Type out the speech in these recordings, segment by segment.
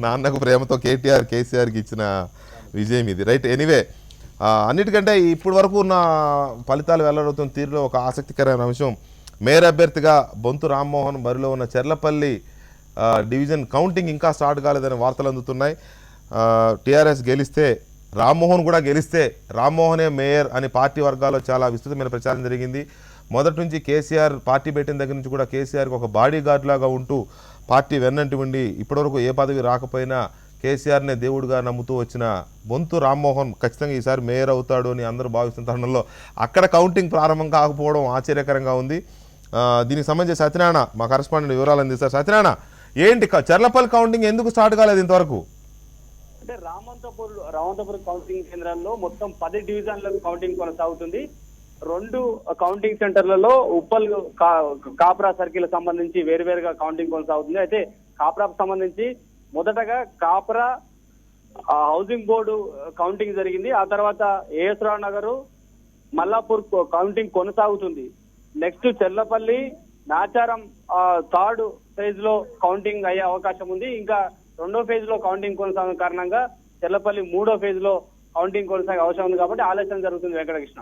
నాన్నకు ప్రేమతో కేసీఆర్కి ఇచ్చిన విజయం ఇది. రైట్, ఎనీవే అన్నిటికంటే ఇప్పటి వరకు ఉన్న ఫలితాలు వెల్లడవుతున్న తీరులో ఒక ఆసక్తికరమైన అంశం, మేయర్ అభ్యర్థిగా బొంతు రామ్మోహన్ బరిలో ఉన్న చెర్లపల్లి డివిజన్ కౌంటింగ్ ఇంకా స్టార్ట్ కాలేదనే వార్తలు అందుతున్నాయి. టీఆర్ఎస్ గెలిస్తే, రామ్మోహన్ కూడా గెలిస్తే రామ్మోహనే మేయర్ అని పార్టీ వర్గాల్లో చాలా విస్తృతమైన ప్రచారం జరిగింది. మొదటి నుంచి కేసీఆర్ పార్టీ పెట్టిన దగ్గర నుంచి కూడా కేసీఆర్కి ఒక బాడీ గార్డ్ లాగా ఉంటూ పార్టీ వెన్నంటి ఉండి ఇప్పటివరకు ఏ పదవి రాకపోయినా కేసీఆర్నే దేవుడిగా నమ్ముతూ వచ్చిన బొంతు రామ్మోహన్ ఖచ్చితంగా ఈసారి మేయర్ అవుతాడు అని అందరూ భావిస్తున్న తరుణంలో అక్కడ కౌంటింగ్ ప్రారంభం కాకపోవడం ఆశ్చర్యకరంగా ఉంది. దీనికి సంబంధించి సత్యనారాయణ మా కరెస్పాండెంట్ వివరాలు అందిస్తారు. సత్యనారాయణ, ఏంటి చెర్లపల్లి కౌంటింగ్ ఎందుకు స్టార్ట్ కాలేదు ఇంతవరకు? అంటే రామంతపురం కౌంటింగ్ కేంద్రాల్లో మొత్తం 10 డివిజన్లకు కౌంటింగ్ కొనసాగుతుంది. 2 కౌంటింగ్ సెంటర్లలో ఉప్పల్ కాప్రా సర్కిల్ సంబంధించి వేరువేరుగా కౌంటింగ్ కొనసాగుతుంది. అయితే కాప్రాకు సంబంధించి మొదటగా కాప్రా హౌసింగ్ బోర్డు కౌంటింగ్ జరిగింది. ఆ తర్వాత ఏఎస్ రావు నగర్, మల్లాపూర్ కౌంటింగ్ కొనసాగుతుంది. Next Cherlapally, Nacharam 3rd phase లో కౌంటింగ్ అయ్యే అవకాశం ఉంది. ఇంకా 2వ ఫేజ్ లో కౌంటింగ్ కొనసాగిన కారణంగా చెర్లపల్లి 3వ ఫేజ్ లో కౌంటింగ్ కొనసాగే అవసరం ఉంది కాబట్టి ఆలస్యం జరుగుతుంది. వెంకటకృష్ణ,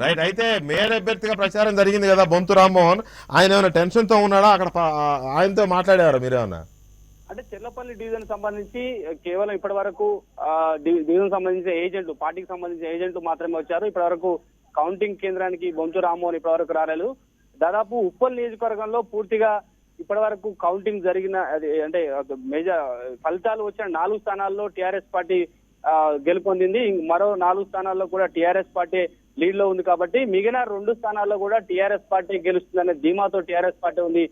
రైట్. అయితే మేయర్ అభ్యర్థిగా ప్రచారం జరిగింది కదా బొంతు రామ్మోహన్, ఆయన ఏమైనా టెన్షన్ తో ఉన్నాడా? అక్కడ ఆయనతో మాట్లాడారా మీరేమన్నా? అంటే చెర్లపల్లి డివిజన్ సంబంధించి కేవలం ఇప్పటి వరకు డివిజన్ సంబంధించిన ఏజెంట్లు, పార్టీకి సంబంధించిన ఏజెంట్లు మాత్రమే వచ్చారు. ఇప్పటి వరకు కౌంటింగ్ కేంద్రానికి బొంతు రామ్మోహన్ ఇప్పటి వరకు రాలేదు. దాదాపు ఉప్పల్ నియోజకవర్గంలో పూర్తిగా ఇప్పటి వరకు కౌంటింగ్ జరిగిన అంటే మేజర్ ఫలితాలు వచ్చిన 4 స్థానాల్లో టీఆర్ఎస్ పార్టీ గెలుపొందింది. మరో 4 స్థానాల్లో కూడా టీఆర్ఎస్ పార్టీ లీడ్ లో ఉంది కాబట్టి మిగిలిన 2 స్థానాల్లో కూడా టీఆర్ఎస్ పార్టీ గెలుస్తుందనే ధీమాతో టీఆర్ఎస్ పార్టీ ఉంది.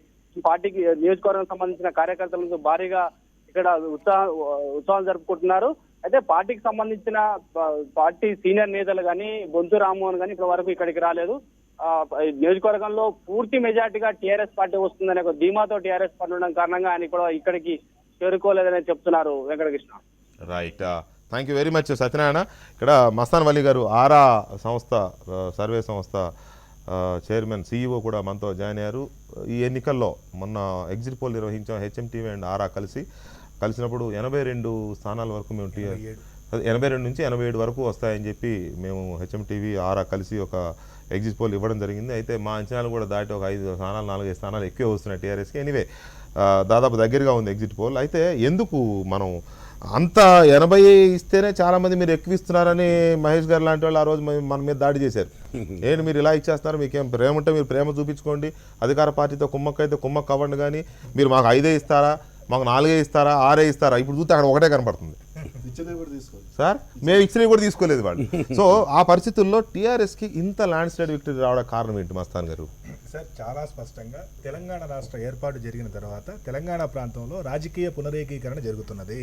పార్టీకి నియోజకవర్గం సంబంధించిన కార్యకర్తలకు భారీగా ఇక్కడ ఉత్సాహం జరుపుకుంటున్నారు. అయితే పార్టీకి సంబంధించిన పార్టీ సీనియర్ నేతలు కానీ బొంతు రామ్మోహన్ కానీ ఇప్పటి వరకు ఇక్కడికి రాలేదు. నియోజకవర్గంలో పూర్తి మెజార్టీగా టీఆర్ఎస్ పార్టీ వస్తుందనే ఒక ధీమాతో టీఆర్ఎస్ పార్టీ ఉండడం కారణంగా ఆయన కూడా ఇక్కడికి చేరుకోలేదని చెప్తున్నారు. Venkatakrishna, right, thank you very much Satyanarayana. ఇక్కడ మస్తాన్ వలీ గారు ఆరా సంస్థ సర్వే సంస్థ చైర్మన్ CEO కూడా మనతో జాయిన్ అయ్యారు. ఈ ఎన్నికల్లో మొన్న ఎగ్జిట్ పోల్ నిర్వహించాం HMTV అండ్ ఆరా కలిసినప్పుడు 82 స్థానాల వరకు మేము 82 నుంచి 87 వరకు వస్తాయని చెప్పి మేము HMTV ఆరా కలిసి ఒక ఎగ్జిట్ పోల్ ఇవ్వడం జరిగింది. అయితే మా అంచనాలు కూడా దాటి ఒక 5 స్థానాలు 4 స్థానాలు ఎక్కువే వస్తున్నాయి టీఆర్ఎస్కి. ఎనీవే దాదాపు దగ్గరగా ఉంది ఎగ్జిట్ పోల్. అయితే ఎందుకు మనం అంత 80 ఇస్తేనే చాలామంది మీరు ఎక్కువ ఇస్తున్నారని మహేష్ గారు లాంటి వాళ్ళు ఆ రోజు మన మీద దాడి చేశారు. ఏంటి మీరు ఇలా ఇచ్చేస్తున్నారు, మీకేం ప్రేమ ఉంటే మీరు ప్రేమ చూపించుకోండి, అధికార పార్టీతో కుమ్మక్క అయితే కుమ్మక్క అవ్వండి, కానీ మీరు మాకు 5 ఇస్తారా, మాకు 4 ఇస్తారా, 6 ఇస్తారా? ఇప్పుడు చూస్తే అక్కడ ఒకటే కనపడుతుంది సార్, మేము ఇచ్చినవి కూడా తీసుకోలేదు వాళ్ళు. సో ఆ పరిస్థితుల్లో టీఆర్ఎస్కి ఇంత ల్యాండ్ స్లైడ్ విక్టరీ రావడానికి కారణం ఏంటి మస్తాన్ గారు? సార్, చాలా స్పష్టంగా తెలంగాణ రాష్ట్ర ఏర్పాటు జరిగిన తర్వాత తెలంగాణ ప్రాంతంలో రాజకీయ పునరేకీకరణ జరుగుతున్నది.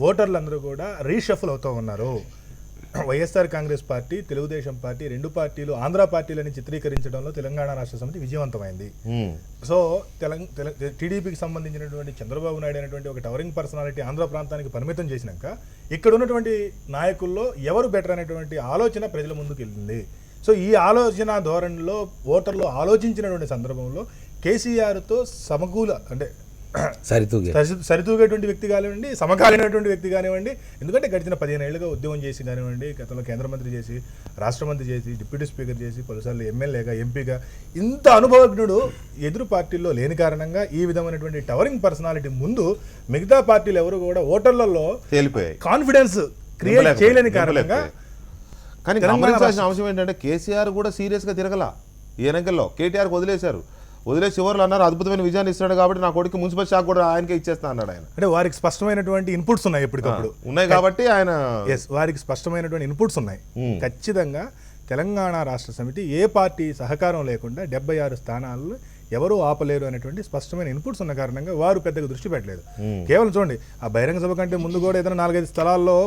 ఓటర్లందరూ కూడా రీషఫల్ అవుతూ ఉన్నారు. వైఎస్ఆర్ కాంగ్రెస్ పార్టీ, తెలుగుదేశం పార్టీ 2 పార్టీలు ఆంధ్ర పార్టీలని చిత్రీకరించడంలో తెలంగాణ రాష్ట్ర సమితి విజయవంతమైంది. సో టీడీపీకి సంబంధించినటువంటి చంద్రబాబు నాయుడు అనేటువంటి ఒక టవరింగ్ పర్సనాలిటీ ఆంధ్ర ప్రాంతానికి పరిమితం చేసినాక ఇక్కడ ఉన్నటువంటి నాయకుల్లో ఎవరు బెటర్ అనేటువంటి ఆలోచన ప్రజల ముందుకు వెళ్ళింది. సో ఈ ఆలోచన ధోరణిలో ఓటర్లు ఆలోచించినటువంటి సందర్భంలో కేసీఆర్తో సమకూల అంటే సరితూగేటువంటి వ్యక్తి కానివ్వండి, సమకాలీనటువంటి వ్యక్తి కానివ్వండి, ఎందుకంటే గడిచిన 15 ఏళ్లుగా ఉద్యమం చేసి కానివ్వండి, గతంలో కేంద్ర మంత్రి చేసి, రాష్ట్ర మంత్రి చేసి, డిప్యూటీ స్పీకర్ చేసి, పలుసార్లు ఎమ్మెల్యేగా, ఎంపీగా ఇంత అనుభవజ్ఞుడు ఎదురు పార్టీల్లో లేని కారణంగా ఈ విధమైనటువంటి టవరింగ్ పర్సనాలిటీ ముందు మిగతా పార్టీలు ఎవరు కూడా ఓటర్లలో కాన్ఫిడెన్స్ క్రియేట్ చేయలేని కారణంగా. కానీ గమనించాల్సిన అంశం ఏంటంటే కేసీఆర్ కూడా సీరియస్గా తిరగల ఈ ఎన్నికల్లో. కేటీఆర్కి వదిలేసి చివరిలో అన్నారు అద్భుతమైన విజయాన్ని ఇస్తున్నాడు కాబట్టి నా కొడుకు మున్సిపల్ శాఖ కూడా ఆయనకే ఇచ్చేస్తా అన్నాడు ఆయన. అంటే వారికి స్పష్టమైనటువంటి ఇన్పుట్స్ ఉన్నాయి, ఎప్పటికప్పుడు ఉన్నాయి కాబట్టి ఆయన వారికి స్పష్టమైనటువంటి ఇన్పుట్స్ ఉన్నాయి. ఖచ్చితంగా తెలంగాణ రాష్ట్ర సమితి ఏ పార్టీ సహకారం లేకుండా 76 స్థానాలను ఎవరూ ఆపలేరు అనేటువంటి స్పష్టమైన ఇన్పుట్స్ ఉన్న కారణంగా వారు పెద్దగా దృష్టి పెట్టలేదు. కేవలం చూడండి, ఆ బహిరంగ సభ కంటే ముందు కూడా ఏదైనా 4-5 స్థలాల్లో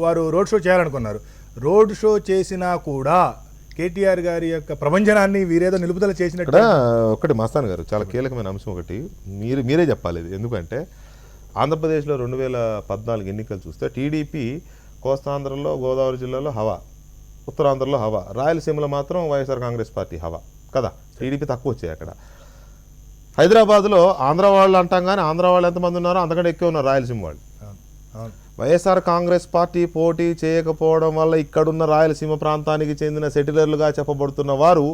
వారు రోడ్ షో చేయాలనుకున్నారు. రోడ్ షో చేసినా కూడా కేటీఆర్ గారి యొక్క ప్రభంజనాన్ని వీరేదో నిలుపుదల చేసినట్టు. ఒకటి మస్తాన్ గారు, చాలా కీలకమైన అంశం ఒకటి మీరే చెప్పాలి. ఎందుకంటే ఆంధ్రప్రదేశ్లో 2014 ఎన్నికలు చూస్తే టీడీపీ కోస్తాంధ్రలో, గోదావరి జిల్లాలో హవా, ఉత్తరాంధ్రలో హవా, రాయలసీమలో మాత్రం వైఎస్ఆర్ కాంగ్రెస్ పార్టీ హవా కదా. టీడీపీ తక్కువ వచ్చాయి అక్కడ. హైదరాబాద్లో ఆంధ్ర వాళ్ళు అంటాం కానీ ఆంధ్ర వాళ్ళు ఎంతమంది ఉన్నారో అంతకంటే ఎక్కువ ఉన్నారు రాయలసీమ వాళ్ళు. వైఎస్ఆర్ కాంగ్రెస్ పార్టీ పోటీ చేయకపోవడం వల్ల ఇక్కడున్న రాయలసీమ ప్రాంతానికి చెందిన సెటిలర్లుగా చెప్పబడుతున్న వారు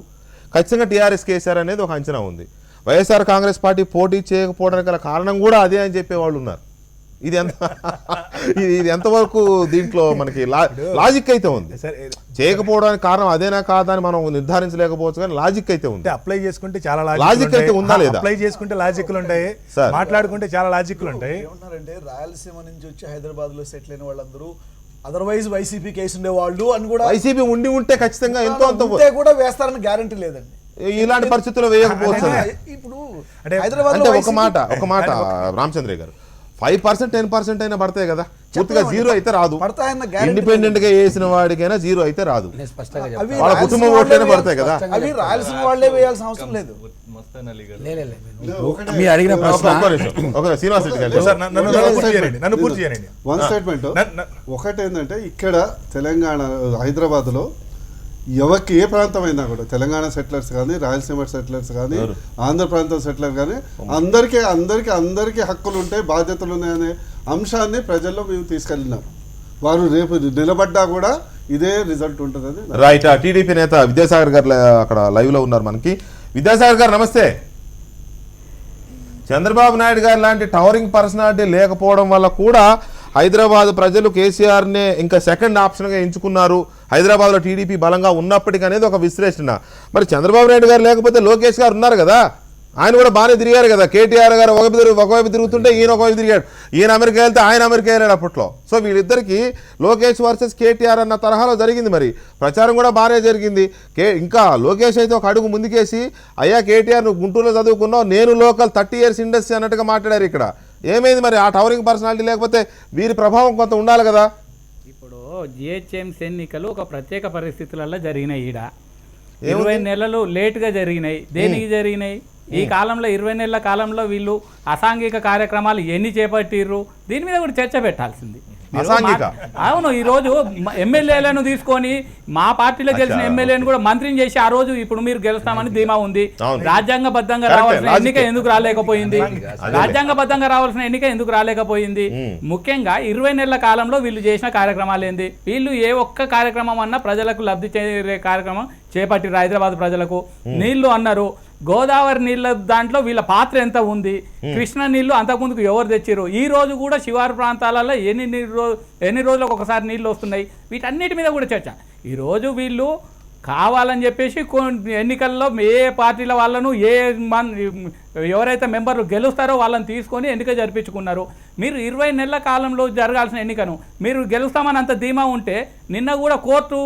ఖచ్చితంగా టీఆర్ఎస్ కేసీఆర్ అనేది ఒక అంచనా ఉంది. వైఎస్ఆర్ కాంగ్రెస్ పార్టీ పోటీ చేయకపోవడానికి గల కారణం కూడా అదే అని చెప్పేవాళ్ళు ఉన్నారు. ఇది ఎంతవరకు దీంట్లో మనకి లాజిక్ అయితే ఉంది. చేయకపోవడానికి కారణం అదేనా కాదా అని మనం నిర్ధారించలేకపోవచ్చు, కానీ లాజిక్ అయితే ఉంది. అప్లై చేసుకుంటే చాలా లాజిక్ అయితే ఉందా లేదా? అప్లై చేసుకుంటే లాజిక్లు ఉంటాయి, మాట్లాడుకుంటే చాలా లాజిక్లు ఉంటాయి. ఏమంటారంటే రాయలసీమ నుంచి వచ్చి హైదరాబాద్ లో సెటిల్ అయిన వాళ్ళందరూ అదర్వైజ్ వైసీపీ కేసు ఉండేవాళ్ళు అని కూడా, వైసీపీ ఉంటే ఖచ్చితంగా ఎంతో అంత కూడా వేస్తారని గ్యారంటీ లేదండి. ఇలాంటి పరిస్థితుల్లో వేయకపోవచ్చు. ఇప్పుడు హైదరాబాద్ అంటే ఒక మాట రామచంద్రయ్య గారు, 5% 10% అయినా పడతాయి కదా, పూర్తిగా జీరో అయితే రాదు. ఇండిపెండెంట్ గా వేసిన వాడికైనా జీరో అయితే రాదు, వాళ్ళ కుటుంబం ఓట్లైనా పడతాయి కదా. అవి రాయలసీమ వాళ్ళే వేయాల్సిన అవసరం లేదు. మీరు అడిగిన శ్రీనివాస్ రెడ్డి గారు నన్ను పూర్తి చేయండి. వన్ స్టేట్మెంట్ ఒకటి ఏంటంటే, ఇక్కడ తెలంగాణ హైదరాబాద్ లో ఎవరికి ఏ ప్రాంతం అయినా కూడా తెలంగాణ సెటిలర్స్ కానీ రాయలసీమ సెటిలర్స్ కానీ ఆంధ్ర ప్రాంతం సెటిలర్ కానీ అందరికీ హక్కులు ఉంటాయి, బాధ్యతలు ఉన్నాయనే అంశాన్ని ప్రజల్లో మేము తీసుకెళ్ళినాం. వారు రేపు నిలబడ్డా కూడా ఇదే రిజల్ట్ ఉంటుందని. రైట్. టీడీపీ నేత విద్యాసాగర్ గారు అక్కడ లైవ్ లో ఉన్నారు మనకి. విద్యాసాగర్ గారు నమస్తే. చంద్రబాబు నాయుడు గారు లాంటి టవరింగ్ పర్సనాలిటీ లేకపోవడం వల్ల కూడా హైదరాబాద్ ప్రజలు కేసీఆర్నే ఇంకా సెకండ్ ఆప్షన్గా ఎంచుకున్నారు, హైదరాబాద్లో టీడీపీ బలంగా ఉన్నప్పటికీ అనేది ఒక విశ్లేషణ. మరి చంద్రబాబు నాయుడు గారు లేకపోతే లోకేష్ గారు ఉన్నారు కదా, ఆయన కూడా బాగానే తిరిగారు కదా. కేటీఆర్ గారు ఒకవైపు తిరుగుతుంటే ఈయన ఒకవైపు తిరిగాడు, ఈయన అమెరికా వెళ్తే ఆయన అమెరికా వెళ్ళాడు అప్పట్లో. సో వీళ్ళిద్దరికీ లోకేష్ వర్సెస్ కేటీఆర్ అన్న తరహాలో జరిగింది. మరి ప్రచారం కూడా బాగానే జరిగింది. ఇంకా లోకేష్ అయితే ఒక అడుగు ముందుకేసి, అయ్యా కేటీఆర్ నువ్వు గుంటూరులో చదువుకున్నావు, నేను లోకల్ 30 years ఇండస్ట్రీ అన్నట్టుగా మాట్లాడారు. ఇక్కడ ఏమైంది మరి? ఆ టవరింగ్ పర్సనాలిటీ లేకపోతే వీరి ప్రభావం కొంత ఉండాలి కదా. ఇప్పుడు జిహెచ్ఎంసీ ఎన్నికలు ఒక ప్రత్యేక పరిస్థితులలో జరిగినాయి. ఈడ 20 నెలలు లేటుగా జరిగినాయి. దేనికి జరిగినాయి? ఈ కాలంలో 20 నెలల కాలంలో వీళ్ళు అసాంఘిక కార్యక్రమాలు ఎన్ని చేపట్టిర్రు, దీని మీద కూడా చర్చ పెట్టాల్సింది. అవును, ఈ రోజు ఎమ్మెల్యేలను తీసుకొని మా పార్టీలో గెలిచిన ఎమ్మెల్యేను కూడా మంత్రిని చేసి ఆ రోజు ఇప్పుడు మీరు గెలుస్తామని ధీమా ఉంది. రాజ్యాంగబద్ధంగా రావాల్సిన ఎన్నిక ఎందుకు రాలేకపోయింది? రాజ్యాంగబద్ధంగా రావాల్సిన ఎన్నిక ఎందుకు రాలేకపోయింది? ముఖ్యంగా 20 నెలల కాలంలో వీళ్ళు చేసిన కార్యక్రమాలు ఏంది? వీళ్ళు ఏ ఒక్క కార్యక్రమం అన్నా ప్రజలకు లబ్ధి చేరే కార్యక్రమం చేపట్టిరు. హైదరాబాద్ ప్రజలకు నీళ్లు అన్నారు, గోదావరి నీళ్ళ దాంట్లో వీళ్ళ పాత్ర ఎంత ఉంది? కృష్ణ నీళ్లు అంతకుముందుకు ఎవరు తెచ్చిరు? ఈ రోజు కూడా శివారు ప్రాంతాలలో ఎన్ని రోజులకు ఒకసారి నీళ్లు వస్తున్నాయి? వీటన్నిటి మీద కూడా చర్చ. ఈరోజు వీళ్ళు కావాలని చెప్పేసి ఎన్నికల్లో ఏ పార్టీల వాళ్ళను ఎవరైతే మెంబర్లు గెలుస్తారో వాళ్ళని తీసుకొని ఎన్నిక జరిపించుకున్నారు. మీరు 20 నెలల కాలంలో జరగాల్సిన ఎన్నికను మీరు గెలుస్తామని అంత ధీమా ఉంటే, నిన్న కూడా కోర్టు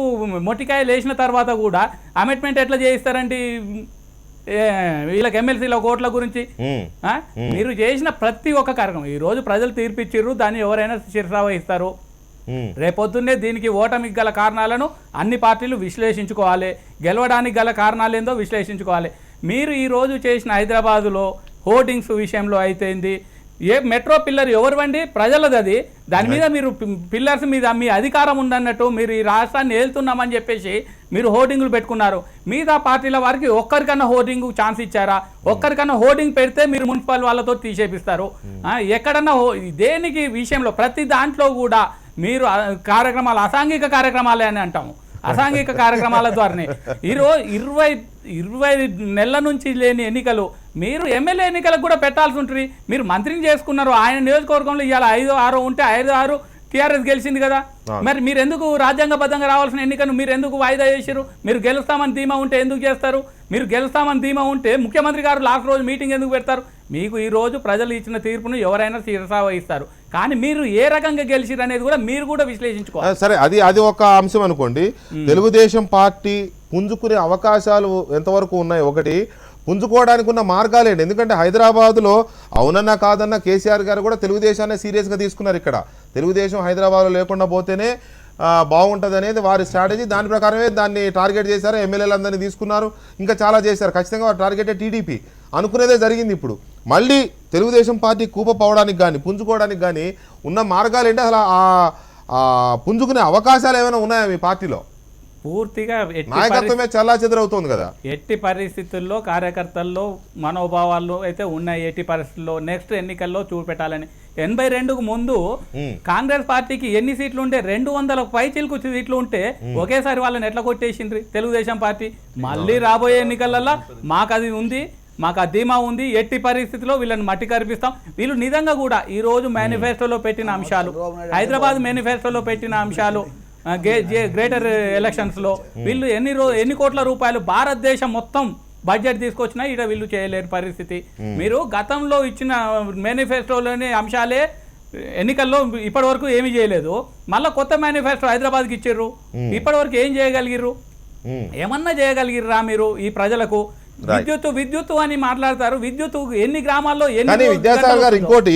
మొట్టికాయలు వేసిన తర్వాత కూడా అమెండ్మెంట్ ఎట్లా చేయిస్తారండి వీళ్ళకి ఎమ్మెల్సీల ఓట్ల గురించి? మీరు చేసిన ప్రతి ఒక్క కార్యక్రమం ఈ రోజు ప్రజలు తీర్పిచ్చిర్రు, దాన్ని ఎవరైనా శిరసా వహిస్తారు. రేపొద్దున్నే దీనికి ఓటమికి గల కారణాలను అన్ని పార్టీలు విశ్లేషించుకోవాలి, గెలవడానికి గల కారణాలు ఏందో విశ్లేషించుకోవాలి. మీరు ఈరోజు చేసిన హైదరాబాదులో హోర్డింగ్స్ విషయంలో అయితేంది, ఏ మెట్రో పిల్లర్ ఎవరివండి? ప్రజలది. అది దాని మీద మీరు పిల్లర్స్ మీద మీ అధికారం ఉందన్నట్టు మీరు ఈ రాష్ట్రాన్ని ఏళ్తున్నామని చెప్పేసి మీరు హోర్డింగ్లు పెట్టుకున్నారు. మిగతా పార్టీల వారికి ఒక్కరికన్నా హోర్డింగ్ ఛాన్స్ ఇచ్చారా? ఒక్కరికన్నా హోర్డింగ్ పెడితే మీరు మున్సిపల్ వాళ్ళతో తీసేపిస్తారు. ఎక్కడన్నా దేనికి విషయంలో ప్రతి దాంట్లో కూడా మీరు కార్యక్రమాలు అసాంఘిక కార్యక్రమాలే అని అంటాము. అసాంఘిక కార్యక్రమాల ద్వారానే ఈరోజు 20 నెలల నుంచి లేని ఎన్నికలు మీరు ఎమ్మెల్యే ఎన్నికలకు కూడా పెట్టాల్సి ఉంటుంది. మీరు మంత్రిని చేసుకున్నారు, ఆయన నియోజకవర్గంలో ఇవాళ 5-6 ఉంటే 5-6 టీఆర్ఎస్ గెలిచింది కదా. మరి మీరు ఎందుకు రాజ్యాంగబద్ధంగా రావాల్సిన ఎన్నికను మీరు ఎందుకు వాయిదా చేశారు? మీరు గెలుస్తామని ధీమా ఉంటే ఎందుకు చేస్తారు? మీరు గెలుస్తామని ధీమా ఉంటే ముఖ్యమంత్రి గారు లాస్ట్ రోజు మీటింగ్ ఎందుకు పెడతారు? మీకు ఈ రోజు ప్రజలు ఇచ్చిన తీర్పును ఎవరైనా శిరసా వహిస్తారు. కానీ మీరు ఏ రకంగా గెలిచిరు అనేది కూడా మీరు కూడా విశ్లేషించుకోవాలి. సరే, అది ఒక అంశం అనుకోండి. తెలుగుదేశం పార్టీ పుంజుకునే అవకాశాలు ఎంతవరకు ఉన్నాయి? ఒకటి, పుంజుకోవడానికి ఉన్న మార్గాలేండి. ఎందుకంటే హైదరాబాద్లో అవునన్నా కాదన్నా కేసీఆర్ గారు కూడా తెలుగుదేశాన్ని సీరియస్గా తీసుకున్నారు. ఇక్కడ తెలుగుదేశం హైదరాబాద్లో లేకుండా పోతేనే బాగుంటుంది అనేది వారి స్ట్రాటజీ. దాని ప్రకారమే దాన్ని టార్గెట్ చేశారు, ఎమ్మెల్యేలందరినీ తీసుకున్నారు, ఇంకా చాలా చేశారు. ఖచ్చితంగా వారు టార్గెటే టీడీపీ అనుకునేదే జరిగింది. ఇప్పుడు మళ్ళీ తెలుగుదేశం పార్టీ కూపపోవడానికి కానీ పుంజుకోవడానికి కానీ ఉన్న మార్గాలు ఏంటి? అసలు పుంజుకునే అవకాశాలు ఏమైనా ఉన్నాయా మీ పార్టీలో? పూర్తిగా నాయకత్వమే చల్లా చెదరవుతోంది కదా. ఎట్టి పరిస్థితుల్లో కార్యకర్తల్లో మనోభావాలు అయితే ఉన్నాయి. ఎట్టి పరిస్థితుల్లో నెక్స్ట్ ఎన్నికల్లో చూపెట్టాలని 82కు ముందు కాంగ్రెస్ పార్టీకి ఎన్ని సీట్లు ఉంటే 200 పైచిలకు సీట్లు ఉంటే ఒకేసారి వాళ్ళని ఎట్లా కొట్టేసిండ్రి తెలుగుదేశం పార్టీ. మళ్ళీ రాబోయే ఎన్నికలలో మాకు అది ఉంది, మాకు ఆ ధీమా ఉంది. ఎట్టి పరిస్థితిలో వీళ్ళని మట్టి కరిపిస్తాం. వీళ్ళు నిజంగా కూడా ఈ రోజు మేనిఫెస్టోలో పెట్టిన అంశాలు, హైదరాబాద్ మేనిఫెస్టోలో పెట్టిన అంశాలు, గ్రేటర్ ఎలక్షన్స్ లో వీళ్ళు ఎన్ని కోట్ల రూపాయలు భారతదేశం మొత్తం బడ్జెట్ తీసుకొచ్చినా ఇక్కడ వీళ్ళు చేయలేని పరిస్థితి. మీరు గతంలో ఇచ్చిన మేనిఫెస్టోలోని అంశాలే ఎన్నికల్లో ఇప్పటి వరకు ఏమీ చేయలేదు. మళ్ళీ కొత్త మేనిఫెస్టో హైదరాబాద్కి ఇచ్చిర్రు. ఇప్పటి వరకు ఏం చేయగలిగిర్రు? ఏమన్నా చేయగలిగిర్రా మీరు ఈ ప్రజలకు? విద్యుత్ అని మాట్లాడతారు. విద్యుత్ ఎన్ని గ్రామాల్లో కానీ విద్యాసాగర్ గారు ఇంకోటి,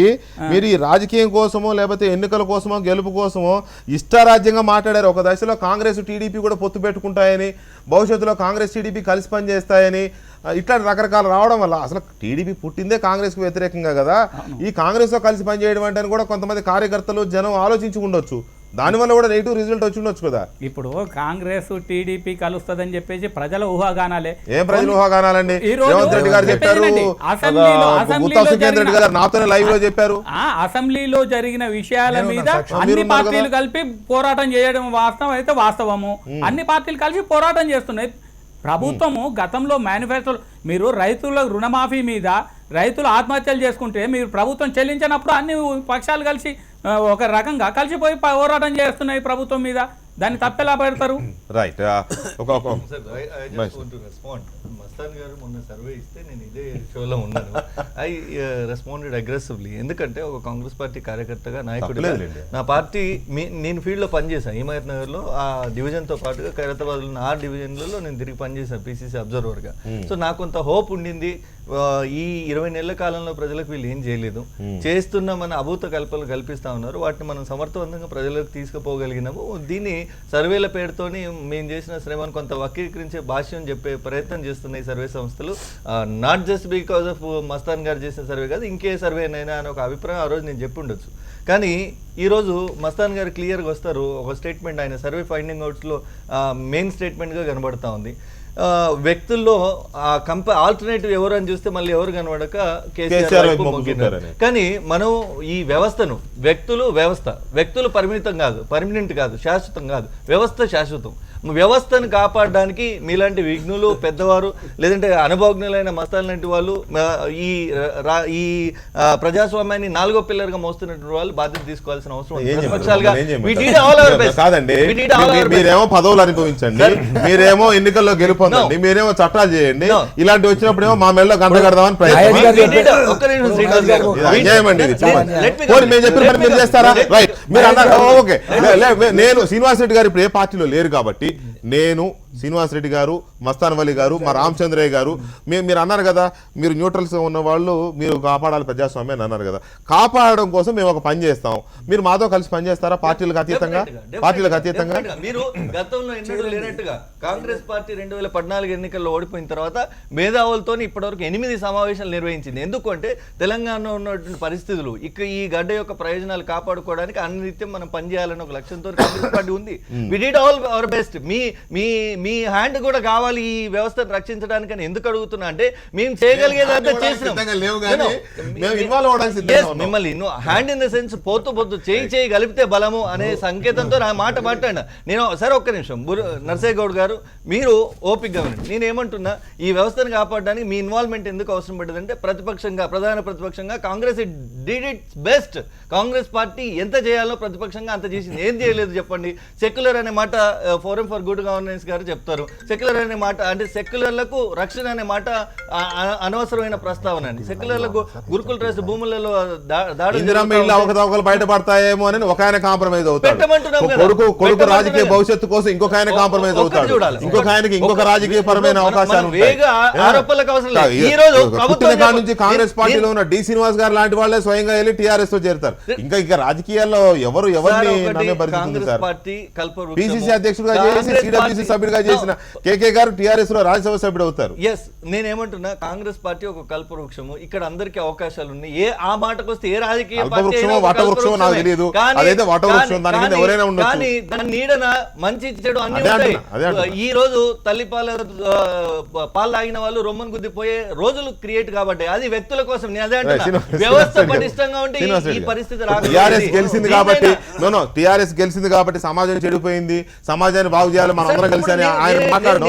మీరు ఈ రాజకీయం కోసమో లేకపోతే ఎన్నికల కోసమో గెలుపు కోసమో ఇష్టారాజ్యంగా మాట్లాడారు. ఒక దశలో కాంగ్రెస్ టీడీపీ కూడా పొత్తు పెట్టుకుంటాయని, భవిష్యత్తులో కాంగ్రెస్ టీడీపీ కలిసి పనిచేస్తాయని, ఇట్లా రకరకాలు రావడం వల్ల అసలు టీడీపీ పుట్టిందే కాంగ్రెస్కి వ్యతిరేకంగా కదా. ఈ కాంగ్రెస్తో కలిసి పనిచేయడం అంటే కూడా కొంతమంది కార్యకర్తలు జనం ఆలోచించి ఉండొచ్చు. దానివల్ల కూడా నెగిటివ్ రిజల్ట్ వచ్చి ఉండొచ్చు కదా. ఇప్పుడు కాంగ్రెస్ టీడీపీ కలుస్తుందని చెప్పేసి ప్రజల ఊహాగానాలే. ఏం ప్రజల ఊహాగానాలండి? రేవంత్ రెడ్డి గారు చెప్పారు, సుఖేంద్ర రెడ్డి గారు నాతోనే లైవ్ లో చెప్పారు. అసెంబ్లీలో జరిగిన విషయాల మీద అన్ని పార్టీలు కలిపి పోరాటం చేయడం వాస్తవం అయితే వాస్తవము. అన్ని పార్టీలు కలిసి పోరాటం చేస్తున్నాయి. ప్రభుత్వము గతంలో మేనిఫెస్టోలో మీరు రైతుల రుణమాఫీ మీద రైతులు ఆత్మహత్యలు చేసుకుంటే మీరు ప్రభుత్వం చెల్లించినప్పుడు అన్ని పక్షాలు కలిసి ఒక రకంగా కలిసిపోయి పోరాటం చేస్తున్నాయి ప్రభుత్వం మీద. దాన్ని తప్పెలా పెడతారు? రైట్. మస్తాన్ గారు మొన్న సర్వే ఇస్తే నేను ఇదే షోలో ఉన్నాను. I responded aggressively. ఎందుకంటే ఒక కాంగ్రెస్ పార్టీ కార్యకర్తగా నాయకుడిగా నా పార్టీ నేను ఫీల్డ్లో పనిచేశాను. హిమాయత్ నగర్లో ఆ డివిజన్తో పాటుగా ఖైరతాబాద్లో 6 డివిజన్లలో నేను తిరిగి పనిచేశాను పీసీసీ అబ్జర్వర్గా. సో నాకు కొంత హోప్ ఉండింది. ఈ 20 నెలల కాలంలో ప్రజలకు వీళ్ళు ఏం చేయలేదు, చేస్తున్నామని అభూత కల్పనలు కల్పిస్తా ఉన్నారు. వాటిని మనం సమర్థవంతంగా ప్రజలకు తీసుకుపోగలిగినాము. దీన్ని సర్వేల పేరుతోని మేము చేసిన శ్రమను కొంత వక్రీకరించే భాష్యం చెప్పే ప్రయత్నం చేస్తున్నాయి సర్వే సంస్థలు. Not just because of Mastan గారు చేసిన సర్వే కాదు, ఇంకే సర్వేనైనా అని ఒక అభిప్రాయం ఆ రోజు నేను చెప్పి ఉండొచ్చు. కానీ ఈరోజు మస్తాన్ గారు క్లియర్గా వస్తారు. ఒక స్టేట్మెంట్ ఆయన సర్వే ఫైండింగ్ అవుట్స్లో మెయిన్ స్టేట్మెంట్గా కనబడతా ఉంది. వ్యక్తుల్లో ఆల్టర్నేటివ్ ఎవరు అని చూస్తే మళ్ళీ ఎవరు కనబడక కేసీఆర్ వైపు మొగ్గినారు. కానీ మనం ఈ వ్యవస్థను వ్యక్తులు పర్మనెంట్ కాదు, శాశ్వతం కాదు. వ్యవస్థ శాశ్వతం. వ్యవస్థను కాపాడడానికి మీలాంటి విఘ్నులు, పెద్దవారు, లేదంటే అనుభవజ్ఞులైన మస్తాన్ లాంటి వాళ్ళు, ఈ ప్రజాస్వామ్యాన్ని 4వ పిల్లర్గా మోస్తున్నటువంటి వాళ్ళు బాధ్యత తీసుకోవాల్సిన అవసరం కాదండి. మీరేమో పదవులు అనుభవించండి, మీరేమో ఎన్నికల్లో గెలుపొందండి, మీరేమో చట్టాలు చేయండి. ఇలాంటి వచ్చినప్పుడేమో మా మెడలో గంట కడదామని మీరు చేస్తారా? రైట్. మీరు అన్నారు ఓకే. నేను శ్రీనివాస్ రెడ్డి గారు ఇప్పుడు ఏ పార్టీలో లేరు కాబట్టి నేను, శ్రీనివాస్ రెడ్డి గారు, మస్తాన్ వలి గారు, మా రామచంద్రయ్య గారు, మీరు అన్నారు కదా మీరు న్యూట్రల్స్గా ఉన్న వాళ్ళు మీరు కాపాడాలి ప్రజాస్వామ్యాన్ని అన్నారు కదా. కాపాడడం కోసం మేము ఒక పని చేస్తాం. మీరు మాతో కలిసి పనిచేస్తారా? పార్టీలకు అతీతంగా మీరు గతంలో ఎన్నడూ లేనట్టుగా కాంగ్రెస్ పార్టీ 2014 ఎన్నికల్లో ఓడిపోయిన తర్వాత మేధావులతో ఇప్పటివరకు 8 సమావేశాలు నిర్వహించింది. ఎందుకంటే తెలంగాణలో ఉన్నటువంటి పరిస్థితులు ఈ గడ్డ యొక్క ప్రయోజనాలు కాపాడుకోవడానికి అనిత్యం మనం పనిచేయాలని ఒక లక్ష్యంతో కాంగ్రెస్ పార్టీ ఉంది. We did all our best. మీ హ్యాండ్ కూడా కావాలి ఈ వ్యవస్థను రక్షించడానికి అని ఎందుకు అడుగుతున్నా అంటే మేము చేయగలిగేదంతా చేసినాం. మిమ్మల్ని హ్యాండ్ ఇన్ ద సెన్స్ పోతూ చేయి కలిపితే బలము అనే సంకేతంతో నా మాట మాట్లాడినా నేను. సరే ఒక్క నిమిషం, నర్సయ్య గౌడ్ గారు మీరు ఓపికగా ఉండండి. నేనేమంటున్నా, ఈ వ్యవస్థను కాపాడడానికి మీ ఇన్వాల్వ్మెంట్ ఎందుకు అవసరం పడ్డదంటే ప్రధాన ప్రతిపక్షంగా Congress did it's best. Congress party ఎంత చేయాలో ప్రతిపక్షంగా అంత చేసింది. ఏం చేయలేదు చెప్పండి? సెక్యులర్ అనే మాట ఫోరం ఫర్ గుడ్ గవర్నెన్స్ గారు చెప్తారు. సెక్యులర్ అనే మాట అంటే సెక్యులర్లకు రక్షణ అనే మాట అనవసరమైన ప్రస్తావన అండి. సెక్యులర్లకు గురుకుల ట్రస్ట్ భూములలో దాడులు బయటపడతాయేమో అని ఒక ఆయన కాంప్రమైజ్ అవుతాడు. కొడుకు రాజకీయ భవిష్యత్తు కోసం ఇంకొక ఆయన కాంప్రమైజ్ అవుతాడు. ఇంకొక ఆయనకి ఇంకొక రాజకీయ పరమైన అవకాశాలు నుంచి కాంగ్రెస్ పార్టీలో ఉన్న డి శ్రీనివాస్ గారు లాంటి వాళ్ళే స్వయంగా వెళ్ళి టీఆర్ఎస్ తో చేరుతారు. ఇంకా రాజకీయాల్లో ఎవరిని నమ్మే పరిస్థితి ఉంది సార్. పార్టీ పిసిసి అధ్యక్షుడిగా చేసి సిడబ్ల్యూసి సభ్యుడిగా ఎమ్మెల్యేగా చేసిన కేకే గారు టీఆర్ఎస్ లో రాజ్యసభ సభ్యుడు అవుతారు. ఎస్, నేనేమంటున్నా కాంగ్రెస్ పార్టీ ఒక కల్పవృక్షము, ఇక్కడ అందరికీ అవకాశాలు ఉన్నాయి. ఆ మాటకు వస్తే ఏ రాజకీయ కల్పవృక్షమో వటవృక్షమో నాకు తెలియదు, అదైతే వటవృక్షం, దాని కింద ఎవరైనా ఉండొచ్చు. కానీ దాని నీడన మంచి చెడు అన్ని ఉంటాయి. ఈ రోజు తల్లి పాలు తాగిన వాళ్ళు రొమ్మను గుద్దిపోయే రోజులు క్రియేట్ కాబట్టి అది వ్యక్తుల కోసం. నేను అదే అంటున్నా, వ్యవస్థ పటిష్టంగా ఉంటే ఈ పరిస్థితి రాదు. టీఆర్ఎస్ గెలిచింది కాబట్టి టీఆర్ఎస్ గెలిచింది కాబట్టి సమాజం చెడిపోయింది, సమాజాన్ని బాగు చేయాలి మనం అందరం కలిసి అని ఆయన మాట్లాడడం.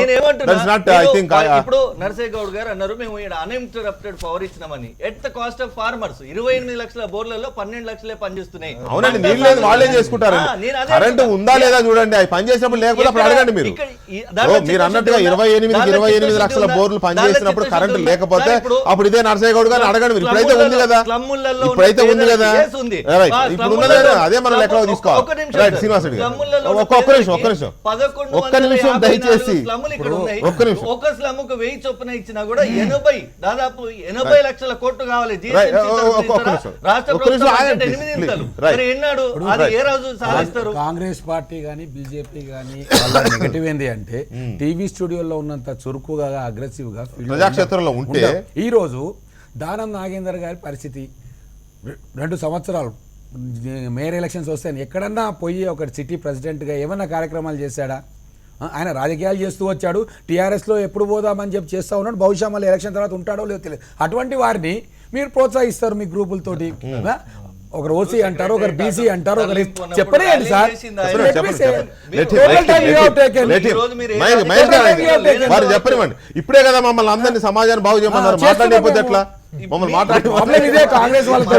ఇప్పుడు నరసయ్య గౌడ్ గారు అన్నారు మేము అన్ఇంటరప్టెడ్ పవర్ ఇచ్చినామని. At the cost of farmers 28 లక్షల బోర్లలో 12 లక్షలే పనిచేస్తున్నాయి. అవునండి, నీళ్ళు లేదు వాళ్ళే చేసుకుంటారండి. కరెంట్ ఉందా లేదా చూడండి, అవి పనిచేసినప్పుడు లేకపోతే అప్పుడు అడగండి. మీరు అన్నట్టుగా 28 లక్షల బోర్లు పనిచేసినప్పుడు కరెంట్ లేకపోతే అప్పుడు ఇదే నరసయ్య గౌడ్ గారు అడగండి. ఇప్పుడైతే ఉంది కదా, ఇప్పుడైతే ఉంది కదా, ఇప్పుడు ఉన్నది అదే మనం లెక్కలో తీసుకోవాలి. రైట్ శ్రీనివాస్ రెడ్డి గారు ఒక్క నిమిషం దయచేసి ఒక్క నిమిషం. ఒక స్లమ్ కు 1000 చొప్పున ఇచ్చినా కూడా దాదాపు 80 లక్షల కోట్లు కావాలి. కాంగ్రెస్ పార్టీ గానీ బీజేపీ గానీ నెగటివ్ ఏంది అంటే టీవీ స్టూడియోలో ఉన్నంత చురుకుగా అగ్రెసివ్ గా ప్రజాక్షేత్రంలో ఉంటే ఈ రోజు దానం నాగేందర్ గారి పరిస్థితి 2 సంవత్సరాలు మేయర్ ఎలక్షన్స్ వస్తాయని ఎక్కడన్నా పోయి ఒక సిటీ ప్రెసిడెంట్గా ఏమన్నా కార్యక్రమాలు చేశాడా? ఆయన రాజకీయాలు చేస్తూ వచ్చాడు, టీఆర్ఎస్లో ఎప్పుడు పోదామని చెప్పి చేస్తూ ఉన్నాడు. బహుశా మళ్ళీ ఎలక్షన్ తర్వాత ఉంటాడో లేదో తెలియదు. అటువంటి వారిని మీరు ప్రోత్సహిస్తారు మీ గ్రూపులతోటి. ఒకరు ఓసీ అంటారు, ఒకరు బీసీ అంటారు, ఒకరు చెప్పలేండి సార్. వారు చెప్పనివ్వండి. ఇప్పుడే కదా మమ్మల్ని అందరినీ సమాజాన్ని బాగు చేయమన్నారు, మాట్లాడకపోతే ఎట్లా? కాంగ్రెస్ వాళ్ళతో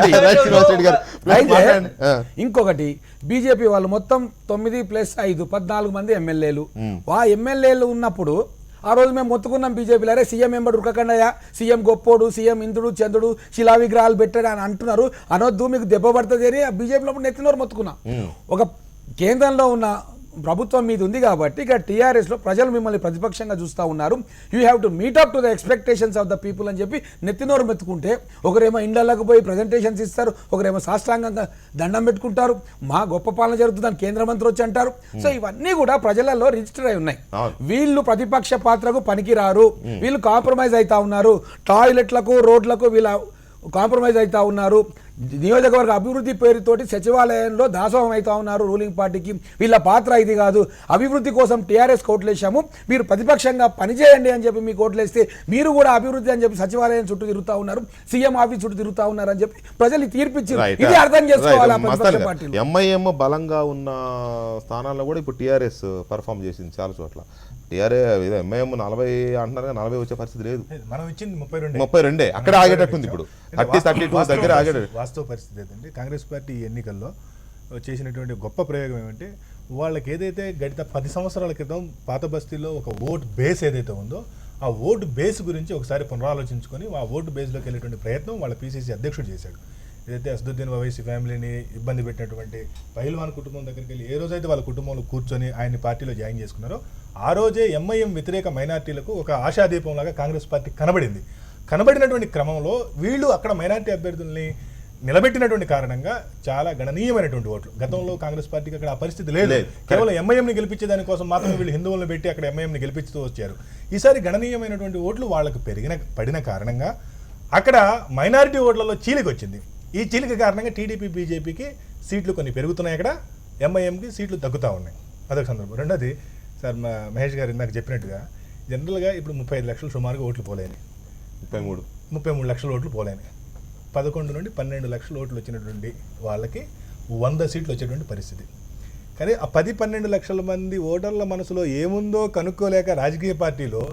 ఇంకొకటి బీజేపీ వాళ్ళు మొత్తం 9+5 14 మంది ఎమ్మెల్యేలు. ఆ ఎమ్మెల్యేలు ఉన్నప్పుడు ఆ రోజు మేము మొత్తుకున్నాం బీజేపీలో, అరే సీఎం ఎంబడి ఉరకకండయ్యా, సీఎం గొప్పోడు, సీఎం ఇంద్రుడు చంద్రుడు శిలా విగ్రహాలు పెట్టాడు అని అంటున్నారు, అనొద్దు మీకు దెబ్బ పడుతుంది అని బీజేపీలో నెత్తినోరు మొత్తుకున్నాం. ఒక కేంద్రంలో ఉన్న ప్రభుత్వం మీద ఉంది కాబట్టి ఇక టీఆర్ఎస్లో ప్రజలు మిమ్మల్ని ప్రతిపక్షంగా చూస్తూ ఉన్నారు. You have to meet up to the expectations of the people అని చెప్పి నెత్తినోరు మెత్తుకుంటే ఒకరేమో ఇండ్లకు పోయి ప్రజెంటేషన్స్ ఇస్తారు, ఒకరేమో సాష్టాంగంగా దండం పెట్టుకుంటారు, మా గొప్ప పాలన జరుగుతుందని కేంద్ర మంత్రి వచ్చి అంటారు. సో ఇవన్నీ కూడా ప్రజలలో రిజిస్టర్ అయి ఉన్నాయి. వీళ్ళు ప్రతిపక్ష పాత్రకు పనికిరారు, వీళ్ళు కాంప్రమైజ్ అవుతా ఉన్నారు, టాయిలెట్లకు రోడ్లకు వీళ్ళ కాంప్రమైజ్ అవుతా ఉన్నారు, నియోజకవర్గ అభివృద్ధి పేరుతోటి సచివాలయంలో దాసోహం అవుతా ఉన్నారు రూలింగ్ పార్టీకి. వీళ్ళ పాత్ర ఇది కాదు. అభివృద్ధి కోసం టీఆర్ఎస్ కోట్లేసాము, మీరు ప్రతిపక్షంగా పనిచేయండి అని చెప్పి మీకు ఓట్లేస్తే మీరు కూడా అభివృద్ధి అని చెప్పి సచివాలయం చుట్టూ తిరుగుతా ఉన్నారు, సీఎం ఆఫీస్ చుట్టూ తిరుగుతా ఉన్నారు అని చెప్పి ప్రజలు తీర్పిచ్చారు. ఇది అర్థం చేసుకోవాలి. ఎంఐఎం బలంగా ఉన్న స్థానాల్లో కూడా ఇప్పుడు టీఆర్ఎస్ పర్ఫామ్ చేసింది చాలా చోట్ల. టీఆర్ఎస్ ఎంఐఎం 40 అంటున్నారు, 40 వచ్చే పరిస్థితి లేదు. మనం ఇచ్చింది 32 అక్కడ ఆగేటట్టుంది. ఇప్పుడు 30-32 దగ్గర ఆగేటట్టు. వాస్తవ పరిస్థితి ఏంటంటే కాంగ్రెస్ పార్టీ ఎన్నికల్లో చేసినటువంటి గొప్ప ప్రయోగం ఏమంటే వాళ్ళకి ఏదైతే గడిత 10 సంవత్సరాల క్రితం పాత బస్తీలో ఒక ఓట్ బేస్ ఏదైతే ఉందో ఆ ఓటు బేస్ గురించి ఒకసారి పునరాలోచించుకొని ఆ ఓటు బేస్లోకి వెళ్ళేటువంటి ప్రయత్నం వాళ్ళ పీసీసీ అధ్యక్షుడు చేశాడు. ఏదైతే అసదుద్దీన్ ఓవైసీ ఫ్యామిలీని ఇబ్బంది పెట్టినటువంటి పైల్వాన్ కుటుంబం దగ్గరికి వెళ్ళి ఏ రోజైతే వాళ్ళ కుటుంబంలో కూర్చొని ఆయన్ని పార్టీలో జాయిన్ చేసుకున్నారో ఆ రోజే ఎంఐఎం వ్యతిరేక మైనార్టీలకు ఒక ఆశాదీపంలాగా కాంగ్రెస్ పార్టీ కనబడింది. కనబడినటువంటి క్రమంలో వీళ్ళు అక్కడ మైనార్టీ అభ్యర్థుల్ని నిలబెట్టినటువంటి కారణంగా చాలా గణనీయమైనటువంటి ఓట్లు. గతంలో కాంగ్రెస్ పార్టీకి అక్కడ ఆ పరిస్థితి లేదు. కేవలం ఎంఐఎంని గెలిపించే దానికోసం మాత్రమే వీళ్ళు హిందువులను పెట్టి అక్కడ ఎంఐఎంని గెలిపిస్తూ వచ్చారు. ఈసారి గణనీయమైనటువంటి ఓట్లు వాళ్ళకు పడిన కారణంగా అక్కడ మైనారిటీ ఓట్లలో చీలిక వచ్చింది. ఈ చీలిక కారణంగా టీడీపీ బీజేపీకి సీట్లు కొన్ని పెరుగుతున్నాయి, అక్కడ ఎంఐఎంకి సీట్లు తగ్గుతూ ఉన్నాయి. అదొక సందర్భం. రెండోది సార్ మహేష్ గారు ఇందాక చెప్పినట్టుగా జనరల్గా ఇప్పుడు 35 లక్షలు సుమారుగా ఓట్లు పోలేని, 33 లక్షల ఓట్లు పోలేని, 11 నుండి 12 లక్షల ఓట్లు వచ్చినటువంటి వాళ్ళకి 100 సీట్లు వచ్చేటువంటి పరిస్థితి. కానీ ఆ 10-12 లక్షల మంది ఓటర్ల మనసులో ఏముందో కనుక్కోలేక రాజకీయ పార్టీలో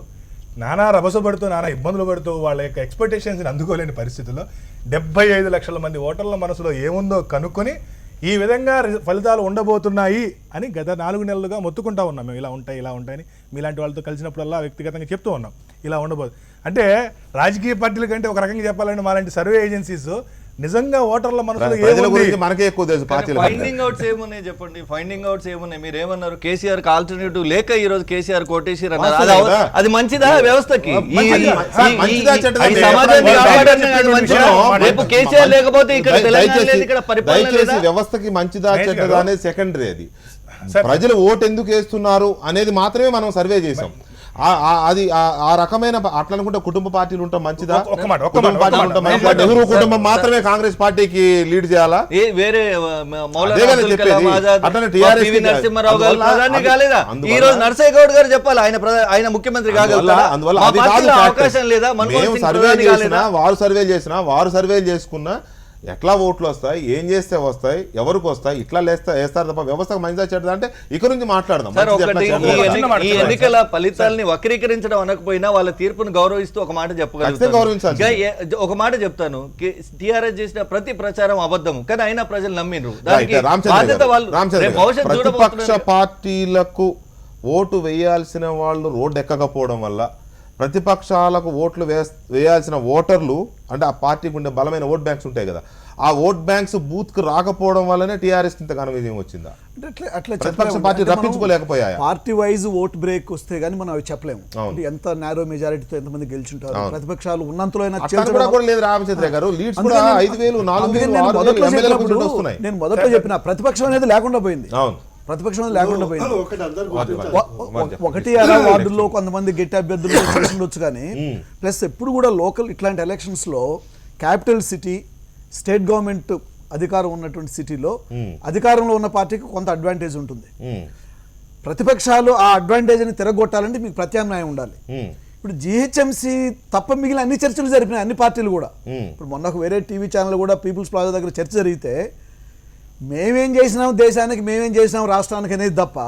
నానా రభసపడుతూ నానా ఇబ్బందులు పడుతూ వాళ్ళ యొక్క ఎక్స్పెక్టేషన్స్ని అందుకోలేని పరిస్థితుల్లో 75 లక్షల మంది ఓటర్ల మనసులో ఏముందో కనుక్కొని ఈ విధంగా ఫలితాలు ఉండబోతున్నాయి అని గత 4 నెలలుగా మొత్తుకుంటా ఉన్నాం. మేము ఇలా ఉంటాయని మీలాంటి వాళ్ళతో కలిసినప్పుడల్లా వ్యక్తిగతంగా చెప్తూ ఉన్నాం ఇలా ఉండబోదు. అంటే రాజకీయ పార్టీల కంటే ఒక రకంగా చెప్పాలంటే మాలాంటి సర్వే ఏజెన్సీస్ నిజంగా ఓటర్ల మనసులో ప్రజల ఏముంది? గురించి మనకే ఎక్కువ తెలుసు పార్టీల కంటే. ఫైండింగ్ అవుట్స్ ఏమున్నాయి చెప్పండి. ఫైండింగ్ అవుట్స్ ఏమున్నాయి? మీరు ఏమన్నారు? కేసీఆర్ కి ఆల్టర్నేటివ్ లేక ఈ రోజు కేసీఆర్ కోటేశ్వర్ అన్నారు. వాస్తవే కదా. అది మంచిదా వ్యవస్థకి? మంచిదా చెడ్డదా? ఈ సమాజాన్ని కాపాడడానికి అది మంచిదా? రేపు కేసీఆర్ లేకపోతే ఇక్కడ తెలంగాణ లేదు, ఇక్కడ పరిపాలన దయచేసి లేదా? వ్యవస్థకి మంచిదా మహేష్ చెడ్డదా గారు. అనేది సెకండరీ. అది సార్. ప్రజలు ఓటు ఎందుకు వేస్తున్నారు అనేది మాత్రమే మనం సర్వే చేసాం. అది ఆ రకమైన అట్లా అనుకుంటే కుటుంబ పార్టీలు ఉంటాం మంచిదా? ఒక్క మాట, ఒక్క కుటుంబ మాట, పార్టీలు ఒక్క ఉంటాం మాట. మంచిదా? నెహ్రూ కుటుంబం మాత్రమే కాంగ్రెస్ పార్టీకి లీడ్ చేయాలా? వేరే మౌలానా అదే కదా అబ్దుల్ చెప్పేది. కలాం ఆజాద్, అట్లనే TRS పివి నరసింహారావు గారు అందువల్ల- ప్రధాని కాలేదా? అందువల్ల- ఈ రోజు నరసయ్య గౌడ్ గారు చెప్పాలి ఆయన ముఖ్యమంత్రి కాగలుగుతారా? అందువల్ల మా అది కాదు పార్టీలో fact. అవకాశం లేదా? మన్మోహన్ మేము సింగ్ సర్వే ప్రధాని చేసినా కాలేదా? వారు సర్వేలు చేసుకున్నా ఎట్లా ఓట్లు వస్తాయి, ఏం చేస్తే వస్తాయి, ఎవరికి వస్తాయి, ఇట్లా వేస్తారు తప్ప వ్యవస్థకు మంచిదా చెడ్డదా అంటే ఇక్కడ నుంచి మాట్లాడదాం. సార్, మంచిది ఎట్లా, ఒకటి చెడ్డది ఎట్లా. ఈ ఎన్నికల ఫలితాలని వక్రీకరించడం అనకపోయినా వాళ్ళ తీర్పును గౌరవిస్తూ ఒక మాట ఖచ్చితంగా చెప్పగలుగుతాను. గౌరవించాల్సిందే. ఒక మాట చెప్తాను, టీఆర్ఎస్ చేసిన ప్రతి ప్రచారం అబద్ధం, కానీ అయినా ప్రజలు నమ్మిండ్రు. రైట్, దానికి రామచంద్ర బాధ్యత గారు, వాళ్ళు రామచంద్ర రేపు గారు, భవిష్యత్తు ప్రతిపక్ష చూడబోతున్నారు. పార్టీలకు ఓటు వేయాల్సిన వాళ్ళు రోడ్డు ఎక్కకపోవడం వల్ల ప్రతిపక్షాలకు ఓట్లు వేయాల్సిన ఓటర్లు అంటే ఆ పార్టీకి ఉండే బలమైన ఓట్ బ్యాంక్స్ ఉంటాయి కదా, ఆ ఓట్ బ్యాంక్స్ బూత్ కు రాకపోవడం వల్లనే టీఆర్ఎస్ ఇంతగానో విజయం వచ్చిందా? అంటే అట్లా ప్రతిపక్ష చెప్పలేము. పార్టీ అంటే మనం రప్పించుకోలేకపోయాయా? పార్టీ వైజ్ ఓట్ బ్రేక్ వస్తే గానీ మనం అవి చెప్పలేము. అవును. అంటే ఎంత నారో మెజారిటీతో ఎంతమంది గెలుచుంటారు, అవును. ప్రతిపక్షాలు ఉన్నంతలో అయినా అట్లా కూడా లేదు రామచంద్ర గారు. లీడ్స్ కూడా 5,000, 4,000, 6,000 ఎమ్మెల్యేల గురించి వస్తున్నాయి. నేను మొదట్లో చెప్పిన ప్రతిపక్షం అనేది లేకుండా పోయింది. అవును. ప్రతిపక్షం అనేది లేకుండా పోయింది. ఒకటి అందరూ ఒకటి అలా వార్డుల్లో కొంతమంది గట్టి అభ్యర్థులు చేసిండొచ్చు కానీ ప్లస్ ఎప్పుడు కూడా లోకల్ ఇట్లాంటి ఎలక్షన్స్ లో క్యాపిటల్ సిటీ, స్టేట్ గవర్నమెంట్ అధికారం ఉన్నటువంటి సిటీలో అధికారంలో ఉన్న పార్టీకి కొంత అడ్వాంటేజ్ ఉంటుంది. ప్రతిపక్షాలు ఆ అడ్వాంటేజ్ని తిరగొట్టాలంటే మీకు ప్రత్యామ్నాయం ఉండాలి. ఇప్పుడు జిహెచ్ఎంసీ తప్ప మిగిలిన అన్ని చర్చలు జరిపినాయి అన్ని పార్టీలు కూడా. ఇప్పుడు మొన్న ఒక వేరే టీవీ ఛానల్ కూడా పీపుల్స్ ప్లాజా దగ్గర చర్చ జరిగితే మేమేం చేసినాం దేశానికి, మేమేం చేసినాం రాష్ట్రానికి అనేది తప్ప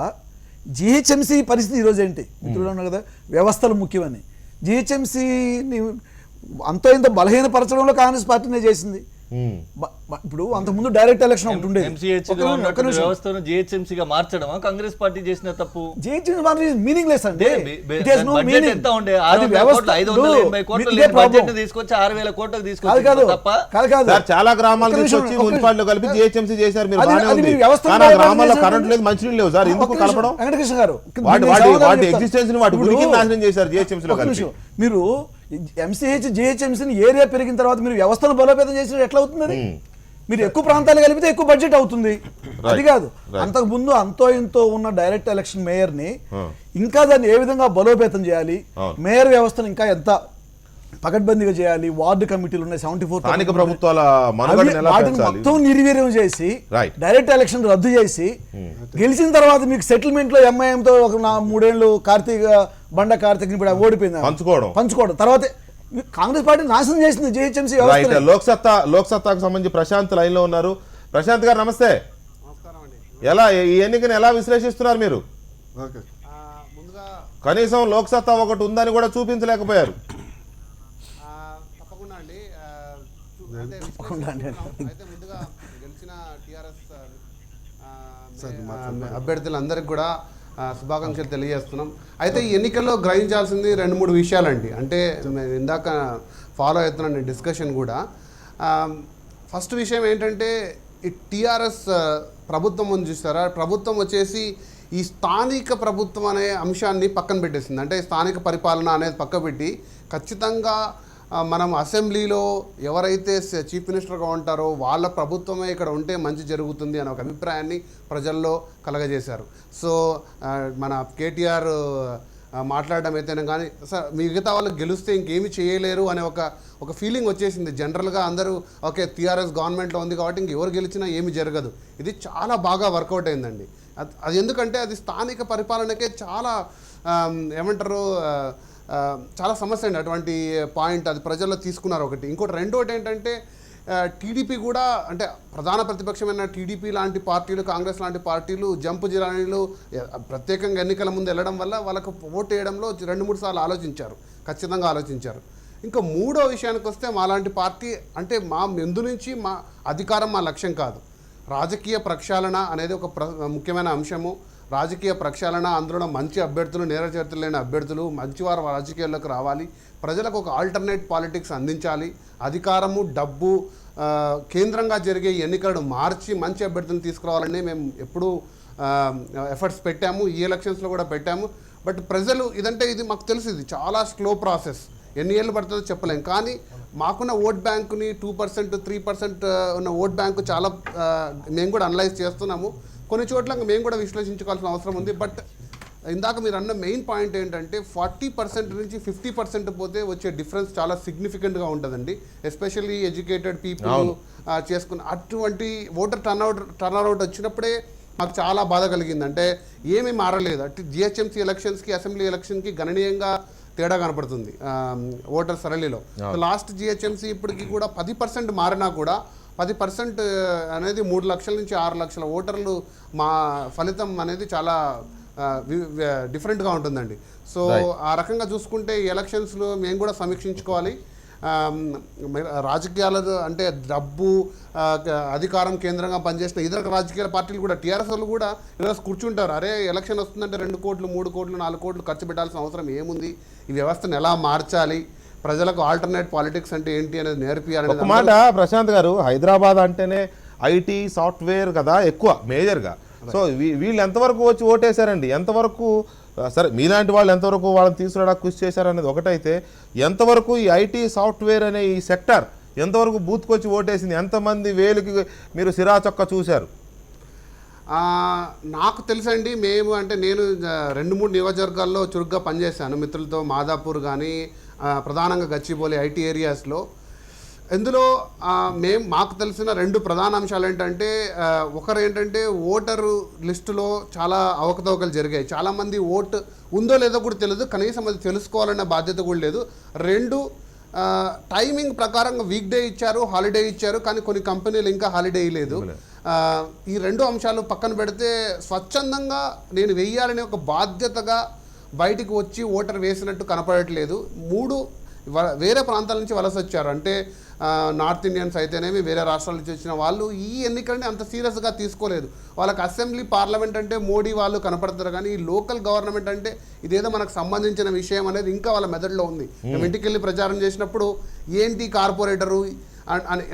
జిహెచ్ఎంసీ పరిస్థితి ఈరోజు ఏంటి మిత్రులు ఉన్నారు కదా, వ్యవస్థలు ముఖ్యమని జిహెచ్ఎంసీని అంతో ఇంత బలహీనపరచడంలో కాంగ్రెస్ పార్టీనే చేసింది. ఇప్పుడు అంతకుముందు డైరెక్ట్ ఎలక్షన్ ఒకటి ఉండేది. వ్యవస్థను జిహెచ్ఎంసీగా మార్చడమా కాంగ్రెస్ పార్టీ చేసిన తప్పు? మీనింగ్లెస్ అంటే బడ్జెట్ ఎంత ఉండే? 600 కోట్లు, 580 కోట్లు లేని బడ్జెట్ తీసుకొచ్చి 6,000 కోట్లకు తీసుకొచ్చి తప్ప? సార్, చాలా గ్రామాలు తీసుకొచ్చి మున్సిపాలిటీ కలిపి జిహెచ్ఎంసీ చేశారు. మీరు బాగానే ఉంది. వ్యవస్థ కానీ ఆ గ్రామాల్లో కరెంట్ లేదు, మంచినీళ్ళు లేవు సార్. ఎందుకు కలపడం? వెంకటకృష్ణ గారు వాటి ఎగ్జిస్టెన్స్ ని వాటి గురికి నాశనం చేశారు జిహెచ్ఎంసీలో కలిపి. మీరు ఎంసీహెచ్ జిహెచ్ఎంసీని ఏరియా పెరిగిన తర్వాత మీరు వ్యవస్థను బలోపేతం చేసిన ఎట్లా అవుతుంది? మీరు ఎక్కువ ప్రాంతాలు కలిపితే ఎక్కువ బడ్జెట్ అవుతుంది. అది కాదు, అంతకు ముందు అంతో ఇంతో ఉన్న డైరెక్ట్ ఎలక్షన్ మేయర్ ని ఇంకా దాన్ని ఏ విధంగా బలోపేతం చేయాలి, మేయర్ వ్యవస్థను ఇంకా ఎంత పకడ్బందీగా చేయాలి, వార్డు కమిటీలు ఉన్నాయి 74 స్థానిక ప్రభుత్వాల మనుగడను ఎలా వాటిని పెంచాలి? మొత్తం నిర్వీర్యం చేసి Right. డైరెక్ట్ ఎలక్షన్ రద్దు చేసి గెలిచిన తర్వాత మీకు సెటిల్మెంట్ లో ఎంఐఎంతో ఒక 3 ఏళ్ళు బండ కార్తీక్ ఇప్పుడు ఓడిపోయింది పంచుకోవడం తర్వాత కాంగ్రెస్ పార్టీ నాశనం చేసింది జిహెచ్ఎంసీ వ్యవస్థ. లోక్సత్తాకు సంబంధించి ప్రశాంత్ లైన్ లో ఉన్నారు. ప్రశాంత్ గారు నమస్తే. ఎలా ఈ ఎన్నికను ఎలా విశ్లేషిస్తున్నారు మీరు? కనీసం లోక్సత్తా ఒకటి ఉందని కూడా చూపించలేకపోయారు. తప్పకుండా అండి. అయితే ముందుగా గెలిచిన టీఆర్ఎస్ అభ్యర్థులందరికీ కూడా శుభాకాంక్షలు తెలియజేస్తున్నాం. అయితే ఈ ఎన్నికల్లో గ్రహించాల్సింది 2-3 విషయాలండి. అంటే నేను ఇందాక ఫాలో అవుతున్నాను డిస్కషన్ కూడా. ఫస్ట్ విషయం ఏంటంటే ఈ టీఆర్ఎస్ ప్రభుత్వం ఉంది చూస్తారా, ప్రభుత్వం వచ్చేసి ఈ స్థానిక ప్రభుత్వం అనే అంశాన్ని పక్కన పెట్టేసింది. అంటే స్థానిక పరిపాలన అనేది పక్క పెట్టి ఖచ్చితంగా మనం అసెంబ్లీలో ఎవరైతే చీఫ్ మినిస్టర్గా ఉంటారో వాళ్ళ ప్రభుత్వమే ఇక్కడ ఉంటే మంచి జరుగుతుంది అనే ఒక అభిప్రాయాన్ని ప్రజల్లో కలగజేశారు. సో మన కేటీఆర్ మాట్లాడడం అయితేనే కానీ సార్ మిగతా వాళ్ళు గెలిస్తే ఇంకేమీ చేయలేరు అనే ఒక ఫీలింగ్ వచ్చేసింది. జనరల్గా అందరూ ఓకే టీఆర్ఎస్ గవర్నమెంట్లో ఉంది కాబట్టి ఇంకెవరు గెలిచినా ఏమి జరగదు. ఇది చాలా బాగా వర్కౌట్ అయిందండి. అది ఎందుకంటే అది స్థానిక పరిపాలనకే చాలా ఏమంటారు చాలా సమస్య అండి. అటువంటి పాయింట్ అది ప్రజల్లో తీసుకున్నారు ఒకటి. ఇంకోటి రెండోటి ఏంటంటే టీడీపీ కూడా అంటే ప్రధాన ప్రతిపక్షమైన టీడీపీ లాంటి పార్టీలు, కాంగ్రెస్ లాంటి పార్టీలు జంపు జిల్లాలు ప్రత్యేకంగా ఎన్నికల ముందు వెళ్ళడం వల్ల వాళ్ళకు ఓటు వేయడంలో 2-3 సార్లు ఆలోచించారు, ఖచ్చితంగా ఆలోచించారు. ఇంకా మూడో విషయానికి వస్తే మాలాంటి పార్టీ అంటే మా ముందు నుంచి మా అధికారం మా లక్ష్యం కాదు. రాజకీయ ప్రక్షాళన అనేది ఒక ముఖ్యమైన అంశము. రాజకీయ ప్రక్షాళన, అందులో మంచి అభ్యర్థులు, నేరచరిత్రలు లేని అభ్యర్థులు, మంచివారు రాజకీయాల్లోకి రావాలి, ప్రజలకు ఒక ఆల్టర్నేట్ పాలిటిక్స్ అందించాలి. అధికారము, డబ్బు, కేంద్రంగా జరిగే ఎన్నికలను మార్చి మంచి అభ్యర్థులను తీసుకురావాలని మేము ఎప్పుడూ ఎఫర్ట్స్ పెట్టాము, ఈ ఎలక్షన్స్లో కూడా పెట్టాము. బట్ ప్రజలు ఇది మాకు తెలుసు, ఇది చాలా స్లో ప్రాసెస్, ఎన్ని ఏళ్ళు పడుతుందో చెప్పలేం. కానీ మాకున్న ఓట్ బ్యాంకుని 2%, 3% ఉన్న ఓట్ బ్యాంకు చాలా మేము కూడా అనలైజ్ చేస్తున్నాము. కొన్ని చోట్ల మేము కూడా విశ్లేషించుకోవాల్సిన అవసరం ఉంది. బట్ ఇందాక మీరు అన్న మెయిన్ పాయింట్ ఏంటంటే 40% నుంచి 50% పోతే వచ్చే డిఫరెన్స్ చాలా సిగ్నిఫికెంట్గా ఉంటుందండి. ఎస్పెషల్లీ ఎడ్యుకేటెడ్ పీపుల్ చేసుకున్న అటువంటి ఓటర్ టర్న్అవుట్ వచ్చినప్పుడే మాకు చాలా బాధ కలిగింది. అంటే ఏమీ మారలేదు. అటు జిహెచ్ఎంసీ ఎలక్షన్స్కి, అసెంబ్లీ ఎలక్షన్కి గణనీయంగా తేడా కనపడుతుంది ఓటర్ సరళిలో. లాస్ట్ జిహెచ్ఎంసీ ఇప్పటికి కూడా 10% మారినా కూడా 10% అనేది 3 లక్షల నుంచి 6 లక్షల ఓటర్లు మా ఫలితం అనేది చాలా డిఫరెంట్గా ఉంటుందండి. సో ఆ రకంగా చూసుకుంటే ఈ ఎలక్షన్స్లో మేము కూడా సమీక్షించుకోవాలి. రాజకీయాలు అంటే డబ్బు, అధికారం కేంద్రంగా పనిచేసిన ఇతర రాజకీయ పార్టీలు కూడా, టీఆర్ఎస్ వాళ్ళు కూడా ఈరోజు కూర్చుంటారు, అరే ఎలక్షన్ వస్తుందంటే 2 కోట్లు 3 కోట్లు 4 కోట్లు ఖర్చు పెట్టాల్సిన అవసరం ఏముంది, ఈ వ్యవస్థను ఎలా మార్చాలి, ప్రజలకు ఆల్టర్నేట్ పాలిటిక్స్ అంటే ఏంటి అనేది నేర్పియాలి. ఒక మాట ప్రశాంత్ గారు, హైదరాబాద్ అంటేనే ఐటీ సాఫ్ట్వేర్ కదా ఎక్కువ మేజర్గా. సో వీళ్ళు ఎంతవరకు వచ్చి ఓటేశారండి, ఎంతవరకు సరే మీలాంటి వాళ్ళు ఎంతవరకు వాళ్ళని తీసుకురావడానికి కృషి చేశారనేది ఒకటైతే, ఎంతవరకు ఈ ఐటీ సాఫ్ట్వేర్ అనే ఈ సెక్టర్ ఎంతవరకు బూత్కి వచ్చి ఓటేసింది, ఎంతమంది వేలుకి మీరు సిరాచొక్క చూశారు? నాకు తెలుసండి, నేను 2-3 నియోజకవర్గాల్లో చురుగ్గా పనిచేశాను మిత్రులతో, మాదాపూర్ కానీ ప్రధానంగా గచ్చిబౌలి ఐటీ ఏరియాస్లో. ఇందులో మాకు తెలిసిన 2 ప్రధాన అంశాలు ఏంటంటే, ఒకరు ఏంటంటే ఓటరు లిస్టులో చాలా అవకతవకలు జరిగాయి. చాలామంది ఓటు ఉందో లేదో కూడా తెలియదు, కనీసం అది తెలుసుకోవాలన్న బాధ్యత కూడా లేదు. 2, టైమింగ్ ప్రకారంగా వీక్ డే ఇచ్చారు, హాలిడే ఇచ్చారు, కానీ కొన్ని కంపెనీలు ఇంకా హాలిడే ఇవ్వలేదు. ఈ 2 అంశాలు పక్కన పెడితే స్వచ్ఛందంగా నేను వెయ్యాలనే ఒక బాధ్యతగా బయటికి వచ్చి ఓటర్ వేసినట్టు కనపడట్లేదు. 3 వేరే ప్రాంతాల నుంచి వలస వచ్చారు. అంటే నార్త్ ఇండియన్స్ అయితేనేమి, వేరే రాష్ట్రాల నుంచి వచ్చిన వాళ్ళు ఈ ఎన్నికల్ని అంత సీరియస్గా తీసుకోలేదు. వాళ్ళకి అసెంబ్లీ, పార్లమెంట్ అంటే మోడీ వాళ్ళు కనపడతారు, కానీ ఈ లోకల్ గవర్నమెంట్ అంటే ఇదేదో మనకు సంబంధించిన విషయం అనేది ఇంకా వాళ్ళ మెదడులో ఉంది. మేము ఇంటికి వెళ్ళి ప్రచారం చేసినప్పుడు ఏంటి కార్పొరేటరు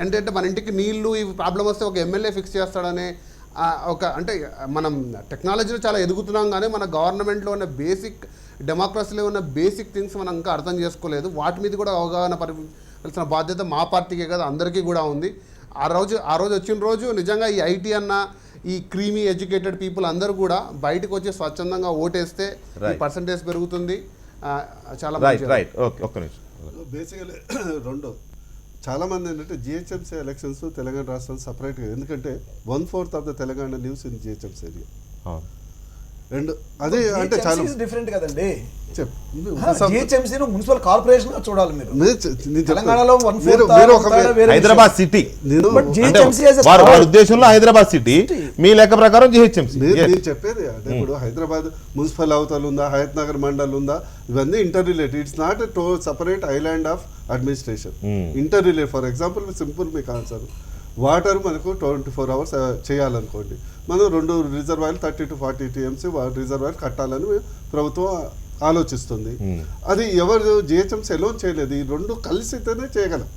అంటే మన ఇంటికి నీళ్లు ఈ ప్రాబ్లం వస్తే ఒక ఎమ్మెల్యే ఫిక్స్ చేస్తాడనే అంటే మనం టెక్నాలజీలో చాలా ఎదుగుతున్నాం, కానీ మన గవర్నమెంట్లో ఉన్న బేసిక్ డెమోక్రసీలో ఉన్న బేసిక్ థింగ్స్ మనం ఇంకా అర్థం చేసుకోలేదు. వాటి మీద కూడా అవగాహన పరిపాలిసిన బాధ్యత మా పార్టీకే కదా, అందరికీ కూడా ఉంది. ఆ రోజు వచ్చిన రోజు నిజంగా ఈ ఐటీ అన్న, ఈ క్రీమీ ఎడ్యుకేటెడ్ పీపుల్ అందరూ కూడా బయటకు వచ్చి స్వచ్ఛందంగా ఓటేస్తే ఈ పర్సంటేజ్ పెరుగుతుంది. చాలా బేసికలీ 2 చాలామంది ఏంటంటే జిహెచ్ఎంసీ ఎలక్షన్స్ తెలంగాణ రాష్ట్రం సపరేట్గా, ఎందుకంటే 1/4 of the Telangana lives in GHMC area. 2 అదే అంటే చాలా డిఫరెంట్ కదండి. జిహెచ్ఎంసీ మున్సిపల్ కార్పొరేషన్ చూడాలి మీరు. తెలంగాణలో హైదరాబాద్ సిటీ వారి ఉద్దేశంలో హైదరాబాద్ సిటీ, మీ లెక్క ప్రకారం జిహెచ్ఎంసీ. నేను చెప్పేది అంటే ఇప్పుడు హైదరాబాద్ మున్సిపల్ అవతల ఉందా, హయత్ నగర్ మండల్ ఉందా, ఇవన్నీ inter related. It's not separate island of administration, inter related. For example simple మీకు ఆన్సర్, వాటర్ మనకు 24 అవర్స్ చేయాలనుకోండి, మనం 2 రిజర్వాయర్లు 30 to 40 TMC రిజర్వాయర్ కట్టాలని ప్రభుత్వం ఆలోచిస్తుంది. అది ఎవరు జిహెచ్ఎంసీ ఎలోన్ చేయలేదు, ఈ 2 కలిసితేనే చేయగలం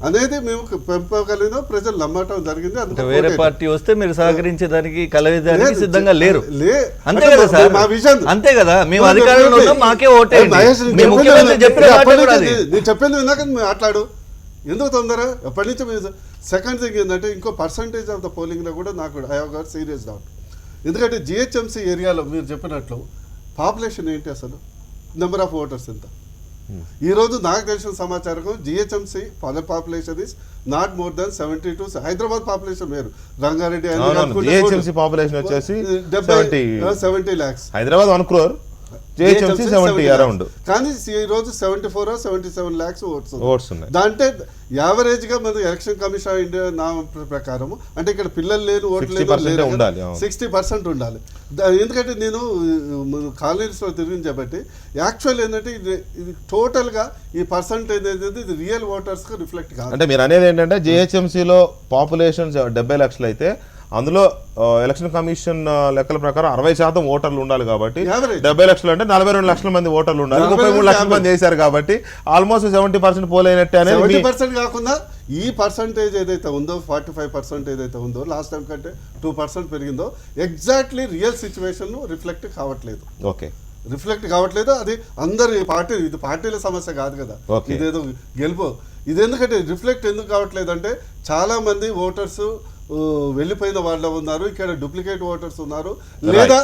అనేది మేము పెంపగలిగిన ప్రజలు నమ్మటం జరిగింది. వేరే పార్టీ వస్తే మీరు సహకరించేదానికి కలవేదానికి సిద్ధంగా లేరు. అంతే కదా సార్, మా విజన్ అంతే కదా. మేము అధికారంలో ఉన్నాం, మాకే ఓటేయండి. నేను చెప్పేది విన్నాక మాట్లాడు, ఎందుకు తొందర ఎప్పటి నుంచి మీరు. సెకండ్ థింగ్ ఏంటంటే, ఇంకో పర్సంటేజ్ ఆఫ్ ద పోలింగ్లో కూడా నాకు I have got serious doubt. ఎందుకంటే జిహెచ్ఎంసీ ఏరియాలో మీరు చెప్పినట్లు పాపులేషన్ ఏంటి, అసలు నెంబర్ ఆఫ్ ఓటర్స్ ఎంత? ఈరోజు నాకు తెలిసిన సమాచారం GHMC population is not more than 72. Hyderabad population వేరు, రంగారెడ్డి పాపులేషన్ వచ్చేసి 70 lakhs, Hyderabad 1 crore, GHMC 70 around. కానీ ఈ రోజు 74 or 77 lakhs ఓట్స్ ఉన్నాయి. దాంట్లో యావరేజ్ గా మన ఎలక్షన్ కమిషన్ ఆఫ్ ఇండియా నా ప్రకారం అంటే ఇక్కడ పిల్లలు లేని ఓట్లు 60% ఉండాలి. ఎందుకంటే నేను కాలేజెస్లో తిరిగింది కాబట్టి యాక్చువల్ ఏంటంటే ఇది టోటల్ గా ఈ పర్సంటేజ్ అనేది ఇది రియల్ ఓటర్స్ కు రిఫ్లెక్ట్ కాదు. అంటే మీరు అనేది ఏంటంటే జిహెచ్ఎంసీలో పాపులేషన్ 70 లక్షలు అయితే అందులో ఎలక్షన్ కమిషన్ లెక్కల ప్రకారం 60% ఓటర్లు ఉండాలి కాబట్టి Average. 70 లక్షలు అంటే 42 లక్షల మంది ఓటర్లు ఉండాలి, 33 లక్షల మంది వేశారు కాబట్టి ఆల్మోస్ట్ 70% పోలైనట్టే అనేది 70% కాకుండా ఈ పర్సంటేజ్ ఏదైతే ఉందో 45% ఏదైతే ఉందో లాస్ట్ టైం కంటే 2% పెరిగిందో ఎగ్జాక్ట్లీ రియల్ సిచ్యువేషన్ రిఫ్లెక్ట్ కావట్లేదు. ఓకే రిఫ్లెక్ట్ కావట్లేదు. అది అందరి పార్టీ, ఇది పార్టీల సమస్య కాదు కదా, Okay. ఇదేదో గెలుపు. ఇది ఎందుకంటే రిఫ్లెక్ట్ ఎందుకు కావట్లేదు అంటే చాలా మంది ఓటర్స్ వెళ్ళిపోయిన వాళ్ళు ఉన్నారు, ఇక్కడ డూప్లికేట్ ఓటర్స్ ఉన్నారు, లేదా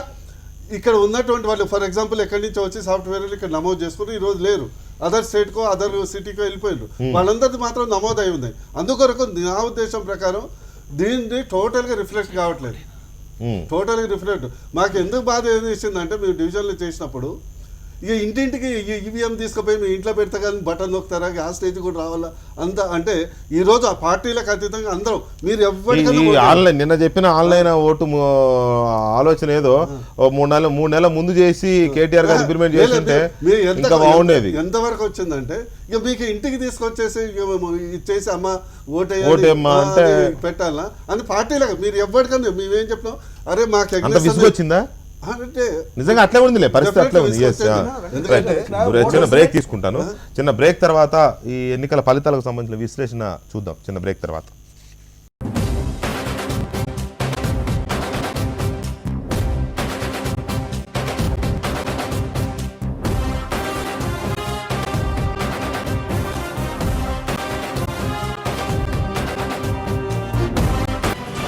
ఇక్కడ ఉన్నటువంటి వాళ్ళు ఫర్ ఎగ్జాంపుల్ ఎక్కడి నుంచి వచ్చి సాఫ్ట్వేర్లు ఇక్కడ నమోదు చేసుకుని ఈ రోజు లేరు, అదర్ స్టేట్కో అదర్ సిటీకో వెళ్ళిపోయారు, వాళ్ళందరిది మాత్రం నమోదై ఉంది. అందుకొరకు నా ఉద్దేశం ప్రకారం దీన్ని టోటల్గా రిఫ్లెక్ట్ కావట్లేదు. టోటల్గా రిఫ్లెక్ట్. మాకు ఎందుకు బాధ ఏది ఇచ్చిందంటే మేము డివిజన్లు చేసినప్పుడు ఇక ఇంటింటికి ఈవీఎం తీసుకుపోయి మీ ఇంట్లో పెడతా కానీ బటన్ నొక్కుతారా, ఆ స్టేజ్ కూడా రావాలా అంత అంటే ఈ రోజు ఆ పార్టీలకు అతీతంగా అందరం మీరు ఎవరికైనా ఆన్లైన్ నిన్న చెప్పిన ఆన్లైన్ ఓటు ఆలోచన ఏదో 3 నెలల ముందు చేసి కేటీఆర్ గారు ఇంప్లిమెంట్ చేస్తుంటే ఇంకా బాగుండేది. ఎంతవరకు వచ్చిందంటే ఇక మీకు ఇంటికి తీసుకొచ్చేసి ఇచ్చేసి అమ్మ ఓటేమ్మా అంటే పెట్టాలా అని పార్టీలకు మీరు ఎవరికన్నా మేమేం చెప్పినాం, అరే మాకు అంత విసుగొచ్చిందా? అంటే నిజంగా అట్లే ఉందిలే పరిస్థితి, అట్లే ఉంది. చిన్న బ్రేక్ తీసుకుంటాను. చిన్న బ్రేక్ తర్వాత ఈ ఎన్నికల ఫలితాలకు సంబంధించిన విశ్లేషణ చూద్దాం చిన్న బ్రేక్ తర్వాత.